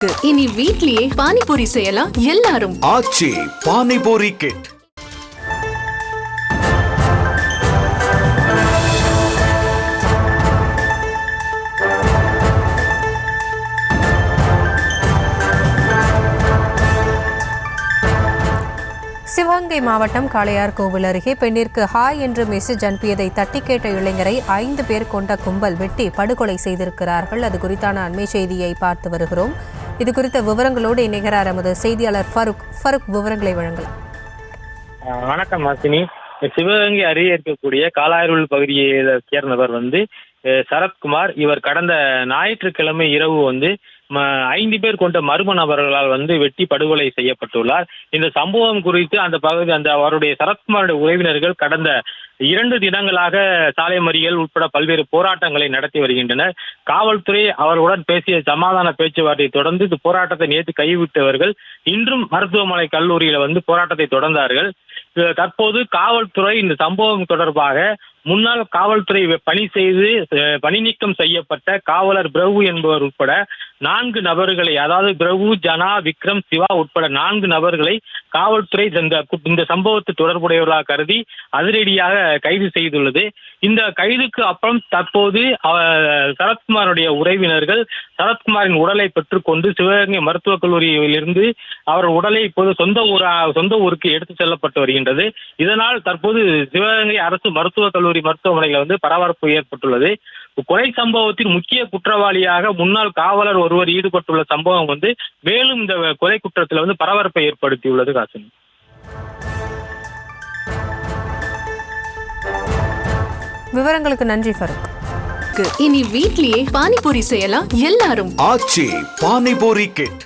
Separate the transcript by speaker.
Speaker 1: இனி வீட்லயே பானிபூரி செய்யலாம் எல்லாரும்.
Speaker 2: ஆச்சி பானிபூரி கிட்.
Speaker 3: சிவகங்கை மாவட்டம் காளையார்கோவில் அருகே பெண்ணிற்கு ஹாய் என்று மெசேஜ் அனுப்பியதை தட்டி கேட்ட இளைஞரை 5 பேர் கொண்ட கும்பல் வெட்டி படுகொலை செய்திருக்கிறார்கள். அது குறித்தான அண்மை செய்தியை பார்த்து வருகிறோம். இது குறித்த விவரங்களோடு இணைகிறார் நமது செய்தியாளர் ஃபருக் விவரங்களை வழங்கலாம்.
Speaker 4: வணக்கம் மாசினி. சிவகங்கை அருகே இருக்கக்கூடிய காளையார்கோவில் பகுதியை சேர்ந்தவர் சரத்குமார். இவர் கடந்த ஞாயிற்றுக்கிழமை இரவு 5 பேர் கொண்ட மர்ம நபர்களால் வெட்டி படுகொலை செய்யப்பட்டுள்ளார். இந்த சம்பவம் குறித்து அவருடைய சரத்குமாருடைய உறவினர்கள் கடந்த 2 தினங்களாக சாலை மறியல் உட்பட பல்வேறு போராட்டங்களை நடத்தி வருகின்றனர். காவல்துறை அவர்களுடன் பேசிய சமாதான பேச்சுவார்த்தையை தொடர்ந்து இந்த போராட்டத்தை நேற்று கைவிட்டவர்கள் இன்றும் மருத்துவமனை கல்லூரியில போராட்டத்தை தொடர்ந்தார்கள். தற்போது காவல்துறை இந்த சம்பவம் தொடர்பாக முன்னாள் காவல்துறை பணி நீக்கம் செய்யப்பட்ட காவலர் பிரபு என்பவர் உட்பட 4 நபர்களை, அதாவது பிரபு, ஜனா, விக்ரம், சிவா உட்பட 4 நபர்களை காவல்துறை இந்த சம்பவத்து தொடர்புடையவர்களாக கருதி அதிரடியாக கைது செய்துள்ளது. இந்த கைதுக்கு அப்புறம் தற்போது சரத்குமாருடைய உறவினர்கள் சரத்குமாரின் உடலை பெற்றுக்கொண்டு சிவகங்கை மருத்துவக் கல்லூரியிலிருந்து அவர் உடலை இப்போது சொந்த ஊருக்கு எடுத்து செல்லப்பட்டு வருகின்றது. இதனால் தற்போது சிவகங்கை அரசு மருத்துவக் கல்லூரி மருத்துவமனையில் பரபரப்பு ஏற்பட்டுள்ளது. கொலை சம்பவத்தின் முக்கிய குற்றவாளியாக முன்னாள் காவலர் ஒருவர் ஈடுபட்டுள்ள சம்பவம் மேலும் இந்த கொலை குற்றத்தில் பரபரப்பை ஏற்படுத்தியுள்ளது. காசினி,
Speaker 3: விவரங்களுக்கு நன்றி ஃபருக்.
Speaker 1: இனி வீட்லயே பானிபூரி செய்யலாம் எல்லாரும்.
Speaker 2: ஆச்சி பானிபூரி கிட்.